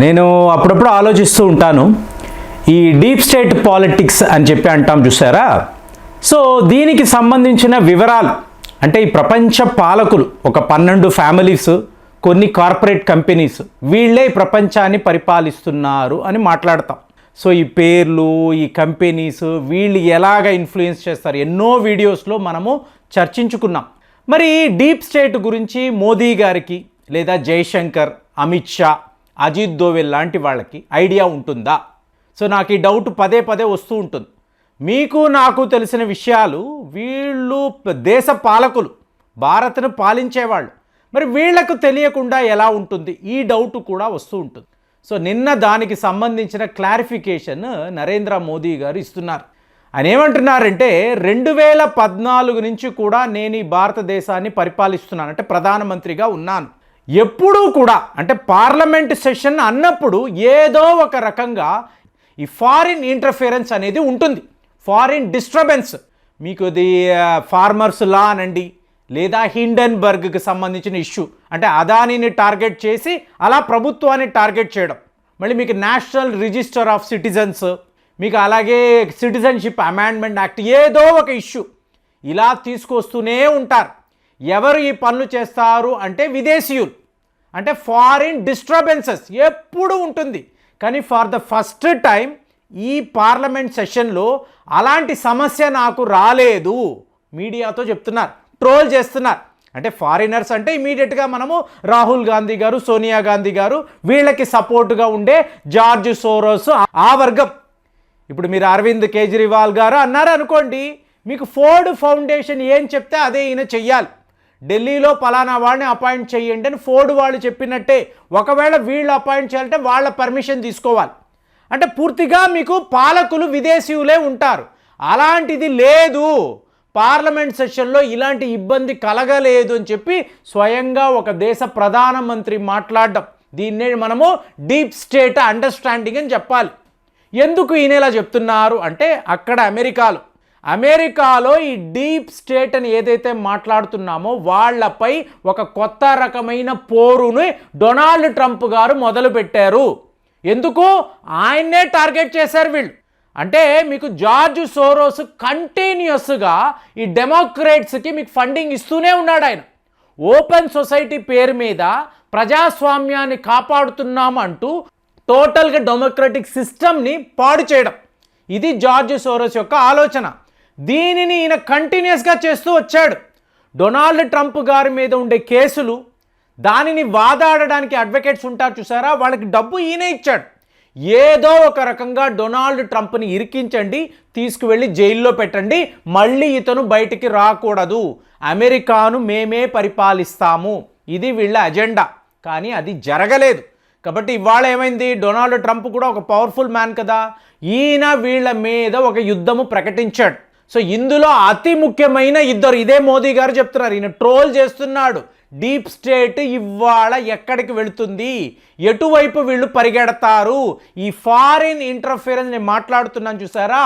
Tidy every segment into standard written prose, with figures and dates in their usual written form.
నేను అప్పుడప్పుడు ఆలోచిస్తూ ఉంటాను. ఈ డీప్ స్టేట్ పాలిటిక్స్ అని చెప్పి అంటాం చూసారా. సో దీనికి సంబంధించిన వివరాలు అంటే ఈ ప్రపంచ పాలకులు ఒక 12 ఫ్యామిలీస్, కొన్ని కార్పొరేట్ కంపెనీస్, వీళ్ళే ప్రపంచాన్ని పరిపాలిస్తున్నారు అని మాట్లాడతాం. సో ఈ పేర్లు, ఈ కంపెనీస్, వీళ్ళు ఎలాగ ఇన్ఫ్లుయెన్స్ చేస్తారు ఎన్నో వీడియోస్లో మనము చర్చించుకున్నాం. మరి డీప్ స్టేట్ గురించి మోదీ గారికి లేదా జైశంకర్, అమిత్ షా, అజిత్ దోవెల్ లాంటి వాళ్ళకి ఐడియా ఉంటుందా? సో నాకు ఈ డౌట్ పదే పదే వస్తూ ఉంటుంది. మీకు నాకు తెలిసిన విషయాలు, వీళ్ళు దేశ పాలకులు, భారత్ను పాలించేవాళ్ళు, మరి వీళ్లకు తెలియకుండా ఎలా ఉంటుంది? ఈ డౌట్ కూడా వస్తూ ఉంటుంది. సో నిన్న దానికి సంబంధించిన క్లారిఫికేషన్ నరేంద్ర మోదీ గారు ఇస్తున్నారు. ఆయన ఏమంటున్నారంటే 2014 నుంచి కూడా నేను ఈ భారతదేశాన్ని పరిపాలిస్తున్నాను, అంటే ప్రధానమంత్రిగా ఉన్నాను. ఎప్పుడూ కూడా అంటే పార్లమెంట్ సెషన్ అన్నప్పుడు ఏదో ఒక రకంగా ఈ ఫారిన్ ఇంటర్ఫిరెన్స్ అనేది ఉంటుంది, ఫారిన్ డిస్టర్బెన్స్. మీకు ఇది ఫార్మర్స్ లా అనండి, లేదా హిండెన్బర్గ్కి సంబంధించిన ఇష్యూ, అంటే అదానీని టార్గెట్ చేసి అలా ప్రభుత్వాన్ని టార్గెట్ చేయడం. మళ్ళీ మీకు నేషనల్ రిజిస్టర్ ఆఫ్ సిటిజన్స్, మీకు అలాగే సిటిజన్షిప్ అమెండ్మెంట్ యాక్ట్, ఏదో ఒక ఇష్యూ ఇలా తీసుకొస్తూనే ఉంటారు. ఎవరు ఈ పనులు చేస్తారు అంటే విదేశీయులు, అంటే ఫారిన్ డిస్టర్బెన్సెస్ ఎప్పుడు ఉంటుంది. కానీ ఫర్ ద ఫస్ట్ టైం ఈ పార్లమెంట్ సెషన్లో అలాంటి సమస్య నాకు రాలేదు. మీడియాతో చెప్తున్నారు, ట్రోల్ చేస్తున్నారు. అంటే ఫారినర్స్ అంటే ఇమీడియట్గా మనము రాహుల్ గాంధీ గారు, సోనియా గాంధీ గారు, వీళ్ళకి సపోర్టుగా ఉండే జార్జ్ సోరోస్, ఆ వర్గం. ఇప్పుడు మీరు అరవింద్ కేజ్రీవాల్ గారు అన్నారు అనుకోండి, మీకు ఫోర్డ్ ఫౌండేషన్ ఏం చెప్తే అదే ఈయన చెయ్యాలి. ఢిల్లీలో పలానా వాడిని అపాయింట్ చేయండి అని ఫోర్డ్ వాళ్ళు చెప్పినట్టే, ఒకవేళ వీళ్ళు అపాయింట్ చేయాలంటే వాళ్ళ పర్మిషన్ తీసుకోవాలి. అంటే పూర్తిగా మీకు పాలకులు విదేశీయులే ఉంటారు. అలాంటిది లేదు, పార్లమెంట్ సెషన్లో ఇలాంటి ఇబ్బంది కలగలేదు అని చెప్పి స్వయంగా ఒక దేశ ప్రధానమంత్రి మాట్లాడడం, దీన్నే మనము డీప్ స్టేట్ అండర్స్టాండింగ్ అని చెప్పాలి. ఎందుకు ఈయన ఇలా చెప్తున్నారు అంటే అక్కడ అమెరికాలో ఈ డీప్ స్టేట్ అని ఏదైతే మాట్లాడుతున్నామో వాళ్ళపై ఒక కొత్త రకమైన పోరుని డొనాల్డ్ ట్రంప్ గారు మొదలుపెట్టారు. ఎందుకు? ఆయన్నే టార్గెట్ చేశారు వీళ్ళు. అంటే మీకు జార్జ్ సోరోస్ కంటిన్యూస్గా ఈ డెమోక్రేట్స్కి మీకు ఫండింగ్ ఇస్తూనే ఉన్నాడు. ఆయన ఓపెన్ సొసైటీ పేరు మీద ప్రజాస్వామ్యాన్ని కాపాడుతున్నాము అంటూ టోటల్గా డెమోక్రటిక్ సిస్టమ్ని పాడు చేయడం, ఇది జార్జ్ సోరోస్ యొక్క ఆలోచన. దీనిని ఈయన కంటిన్యూస్గా చేస్తూ వచ్చాడు. డొనాల్డ్ ట్రంప్ గారి మీద ఉండే కేసులు, దానిని వాదాడడానికి అడ్వకేట్స్ ఉంటారు చూసారా, వాళ్ళకి డబ్బు ఈయనే ఇచ్చాడు. ఏదో ఒక రకంగా డొనాల్డ్ ట్రంప్ని ఇరికించండి, తీసుకువెళ్ళి జైల్లో పెట్టండి, మళ్ళీ ఇతను బయటికి రాకూడదు, అమెరికాను మేమే పరిపాలిస్తాము, ఇది వీళ్ళ అజెండా. కానీ అది జరగలేదు. కాబట్టి ఇవాళ ఏమైంది, డొనాల్డ్ ట్రంప్ కూడా ఒక పవర్ఫుల్ మ్యాన్ కదా, ఈయన వీళ్ళ మీద ఒక యుద్ధము ప్రకటించాడు. సో ఇందులో అతి ముఖ్యమైన ఇద్దరు, ఇదే మోదీ గారు చెప్తున్నారు, ఈయన ట్రోల్ చేస్తున్నాడు. డీప్ స్టేట్ ఇవాళ ఎక్కడికి వెళుతుంది, ఎటువైపు వీళ్ళు పరిగెడతారు, ఈ ఫారిన్ ఇంటర్ఫిరెన్స్ నేను మాట్లాడుతున్నాను చూసారా,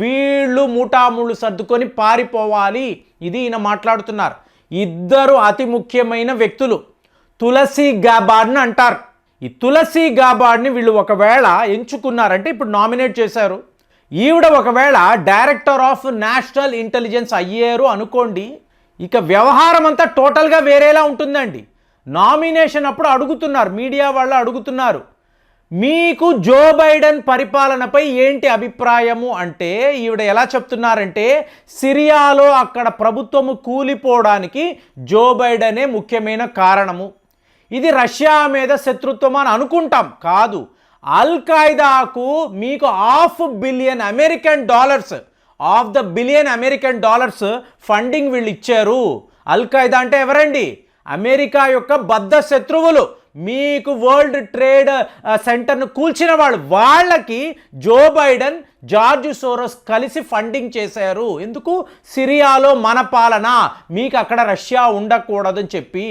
వీళ్ళు ముఠాముళ్ళు సర్దుకొని పారిపోవాలి, ఇది ఈయన మాట్లాడుతున్నారు. ఇద్దరు అతి ముఖ్యమైన వ్యక్తులు, తులసి గాబార్డ్ని అంటారు. ఈ తులసి గాబార్డ్ని వీళ్ళు ఒకవేళ ఎంచుకున్నారంటే, ఇప్పుడు నామినేట్ చేశారు, ఈవిడ ఒకవేళ డైరెక్టర్ ఆఫ్ నేషనల్ ఇంటెలిజెన్స్ అయ్యారు అనుకోండి, ఇక వ్యవహారం అంతా టోటల్గా వేరేలా ఉంటుందండి. నామినేషన్ అప్పుడు అడుగుతున్నారు, మీడియా వాళ్ళు అడుగుతున్నారు, మీకు జో బైడెన్ పరిపాలనపై ఏంటి అభిప్రాయము అంటే, ఈవిడ ఎలా చెప్తున్నారంటే సిరియాలో అక్కడ ప్రభుత్వము కూలిపోవడానికి జో బైడెనే ముఖ్యమైన కారణము. ఇది రష్యా మీద శత్రుత్వం అని అనుకుంటాం, కాదు, అల్ ఖైదాకు మీకు $500 billion American dollars, of the billion American dollars funding వీళ్ళు ఇచ్చారు. అల్ ఖైదా అంటే ఎవరండి? అమెరికా యొక్క బద్ధ శత్రువులు, మీకు వరల్డ్ ట్రేడ్ సెంటర్ను కూల్చిన వాళ్ళు, వాళ్ళకి జో బైడెన్, జార్జ్ సోరోస్ కలిసి ఫండింగ్ చేశారు. ఎందుకు? సిరియాలో మన పాలన, మీకు అక్కడ రష్యా ఉండకూడదని చెప్పి.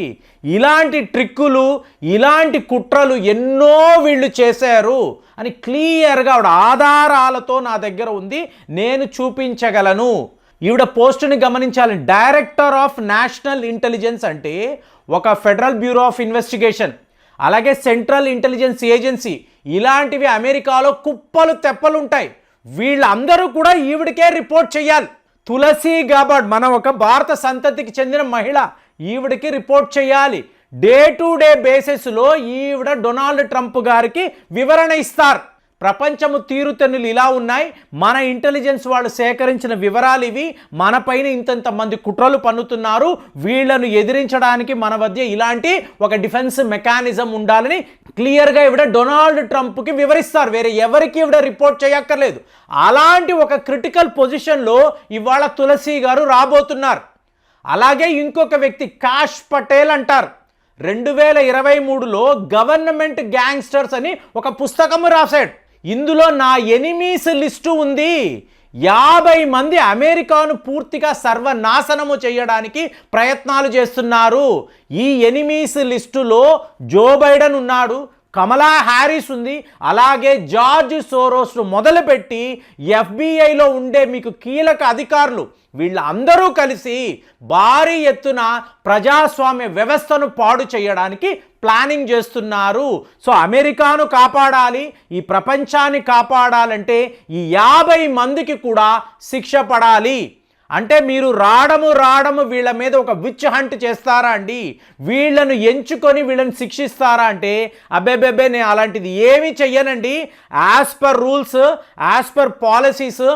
ఇలాంటి ట్రిక్కులు, ఇలాంటి కుట్రలు ఎన్నో వీళ్ళు చేశారు అని క్లియర్గా ఆధారాలతో నా దగ్గర ఉంది, నేను చూపించగలను. ఈవిడ పోస్టుని గమనించాలి, డైరెక్టర్ ఆఫ్ నేషనల్ ఇంటెలిజెన్స్ అంటే ఒక ఫెడరల్ బ్యూరో ఆఫ్ ఇన్వెస్టిగేషన్, అలాగే సెంట్రల్ ఇంటెలిజెన్స్ ఏజెన్సీ, ఇలాంటివి అమెరికాలో కుప్పలు తెప్పలు ఉంటాయి. వీళ్ళందరూ కూడా ఈవిడికే రిపోర్ట్ చేయాలి. తులసి గాబర్డ్ మన ఒక భారత సంతతికి చెందిన మహిళ, ఈవిడికి రిపోర్ట్ చేయాలి. డే టు డే బేసిస్లో ఈవిడ డొనాల్డ్ ట్రంప్ గారికి వివరణ ఇస్తారు. ప్రపంచము తీరుతెన్నులు ఇలా ఉన్నాయి, మన ఇంటెలిజెన్స్ వాళ్ళు సేకరించిన వివరాలు ఇవి, మన పైన ఇంతంత మంది కుట్రలు పన్నుతున్నారు, వీళ్లను ఎదిరించడానికి మన మధ్య ఇలాంటి ఒక డిఫెన్స్ మెకానిజం ఉండాలని క్లియర్గా ఇవిడ డొనాల్డ్ ట్రంప్కి వివరిస్తారు. వేరే ఎవరికి ఇవిడ రిపోర్ట్ చేయక్కర్లేదు. అలాంటి ఒక క్రిటికల్ పొజిషన్లో ఇవాళ తులసి గారు రాబోతున్నారు. అలాగే ఇంకొక వ్యక్తి కాష్ పటేల్ అంటారు. 2023లో గవర్నమెంట్ గ్యాంగ్స్టర్స్ అని ఒక పుస్తకము రాశాడు. ఇందులో నా ఎనిమీస్ లిస్టు ఉంది. 50 మంది అమెరికాను పూర్తిగా సర్వనాశనము చేయడానికి ప్రయత్నాలు చేస్తున్నారు. ఈ ఎనిమీస్ లిస్టులో జో బైడెన్ ఉన్నాడు, కమలా హ్యారిస్ ఉంది, అలాగే జార్జ్ సోరోస్ మొదలుపెట్టి FBI ఉండే మీకు కీలక అధికారులు వీళ్ళందరూ కలిసి భారీ ఎత్తున ప్రజాస్వామ్య వ్యవస్థను పాడు చేయడానికి ప్లానింగ్ చేస్తున్నారు. సో అమెరికాను కాపాడాలి, ఈ ప్రపంచాన్ని కాపాడాలంటే ఈ 50 మందికి కూడా శిక్ష పడాలి. అంటే మీరు రావడము వీళ్ళ మీద ఒక విచ్ హంట్ చేస్తారా అండి? వీళ్ళను ఎంచుకొని వీళ్ళని శిక్షిస్తారా అంటే అబ్బేబెబ్బే నేను అలాంటిది ఏమీ చెయ్యనండి. As per rules, as per policies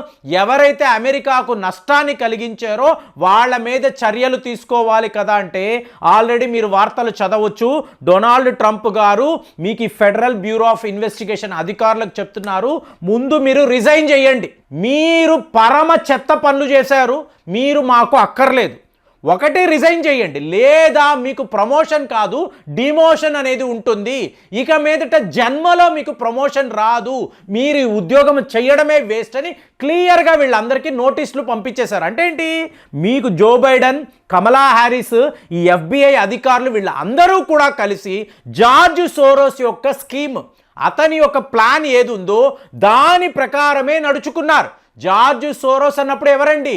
ఎవరైతే అమెరికాకు నష్టాన్ని కలిగించారో వాళ్ళ మీద చర్యలు తీసుకోవాలి కదా అంటే ఆల్రెడీ మీరు వార్తలు చదవచ్చు. డొనాల్డ్ ట్రంప్ గారు మీకు ఈ ఫెడరల్ బ్యూరో ఆఫ్ ఇన్వెస్టిగేషన్ అధికారులకు చెప్తున్నారు, ముందు మీరు రిజైన్ చేయండి. మీరు పరమ చెత్త పనులు చేశారు, మీరు మాకు అక్కర్లేదు. ఒకటి రిజైన్ చేయండి, లేదా మీకు ప్రమోషన్ కాదు డిమోషన్ అనేది ఉంటుంది. ఇక మీదట జన్మలో మీకు ప్రమోషన్ రాదు, మీరు ఉద్యోగం చేయడమే వేస్ట్ అని క్లియర్గా వీళ్ళందరికీ నోటీసులు పంపించేశారు. అంటే ఏంటి, మీకు జో బైడెన్, కమలా హ్యారిస్, ఈ FBI అధికారులు వీళ్ళందరూ కూడా కలిసి జార్జ్ సోరోస్ యొక్క స్కీమ్, అతని యొక్క ప్లాన్ ఏది ఉందో దాని ప్రకారమే నడుచుకున్నారు. జార్జ్ సోరోస్ అన్నప్పుడు ఎవరండి?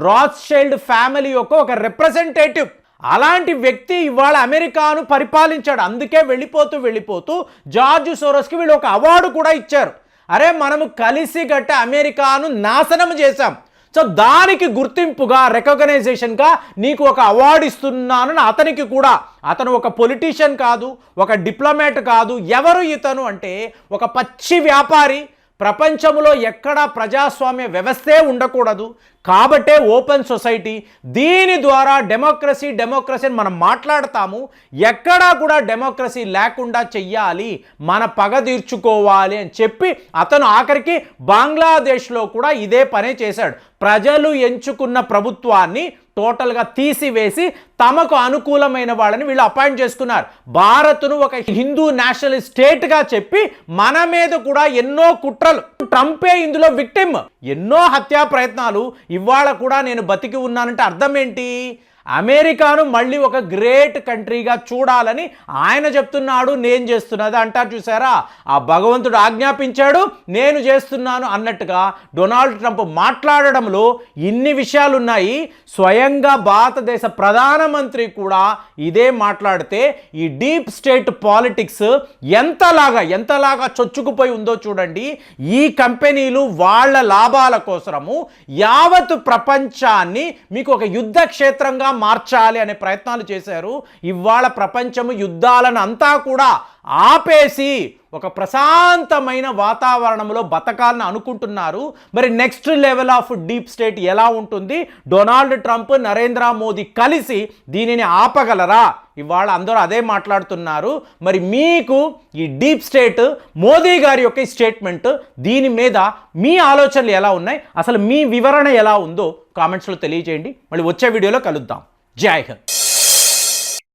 రాత్స్చైల్డ్ ఫ్యామిలీ యొక్క ఒక రిప్రజెంటేటివ్. అలాంటి వ్యక్తి ఇవాళ అమెరికాను పరిపాలించాడు. అందుకే వెళ్ళిపోతూ జార్జ్ సోరోస్కి వీళ్ళు ఒక అవార్డు కూడా ఇచ్చారు. అరే మనము కలిసి గట్ట అమెరికాను నాశనం చేశాం, సో దానికి గుర్తింపుగా రికగ్నైజేషన్గా నీకు ఒక అవార్డు ఇస్తున్నాను అతనికి కూడా. అతను ఒక పొలిటీషియన్ కాదు, ఒక డిప్లొమాట్ కాదు. ఎవరు ఇతను అంటే ఒక పచ్చి వ్యాపారి. ప్రపంచంలో ఎక్కడా ప్రజాస్వామ్య వ్యవస్థే ఉండకూడదు కాబట్టే ఓపెన్ సొసైటీ, దీని ద్వారా డెమోక్రసీ అని మనం మాట్లాడతాము. ఎక్కడా కూడా డెమోక్రసీ లేకుండా చెయ్యాలి, మన పగ తీర్చుకోవాలి అని చెప్పి అతను ఆఖరికి బంగ్లాదేశ్లో కూడా ఇదే పనే చేశాడు. ప్రజలు ఎంచుకున్న ప్రభుత్వాన్ని టోటల్గా తీసివేసి తమకు అనుకూలమైన వాళ్ళని వీళ్ళు అపాయింట్ చేసుకున్నారు. భారత్ను ఒక హిందూ నేషనల్ స్టేట్గా చెప్పి మన మీద కూడా ఎన్నో కుట్రలు, ట్రంపే ఇందులో విక్టిమ్, ఎన్నో హత్యా ప్రయత్నాలు. ఇవాళ కూడా నేను బతికి ఉన్నానంటే అర్థం ఏంటి? అమెరికాను మళ్ళీ ఒక గ్రేట్ కంట్రీగా చూడాలని ఆయన చెప్తున్నాడు, నేను చేస్తున్నది అంటారు చూసారా. ఆ భగవంతుడు ఆజ్ఞాపించాడు, నేను చేస్తున్నాను అన్నట్టుగా డొనాల్డ్ ట్రంప్ మాట్లాడడంలో ఇన్ని విషయాలు ఉన్నాయి. స్వయంగా భారతదేశ ప్రధానమంత్రి కూడా ఇదే మాట్లాడితే ఈ డీప్ స్టేట్ పాలిటిక్స్ ఎంతలాగా చొచ్చుకుపోయి ఉందో చూడండి. ఈ కంపెనీలు వాళ్ళ లాభాల కోసము యావత్ ప్రపంచాన్ని మీకు ఒక యుద్ధ క్షేత్రంగా మార్చాలి అనే ప్రయత్నాలు చేశారు. ఇవాళ ప్రపంచము యుద్ధాలను అంతా కూడా ఆపేసి ఒక ప్రశాంతమైన వాతావరణంలో బతకాలని అనుకుంటున్నారు. మరి next level of deep state ఎలా ఉంటుంది? డొనాల్డ్ ట్రంప్, నరేంద్ర మోదీ కలిసి దీనిని ఆపగలరా? ఇవాళ అందరూ అదే మాట్లాడుతున్నారు. మరి మీకు ఈ డీప్ స్టేట్, మోదీ గారి యొక్క స్టేట్మెంట్, దీని మీద మీ ఆలోచనలు ఎలా ఉన్నాయి, అసలు మీ వివరణ ఎలా ఉందో కామెంట్స్లో తెలియజేయండి. మళ్ళీ వచ్చే వీడియోలో కలుద్దాం. జై హింద్.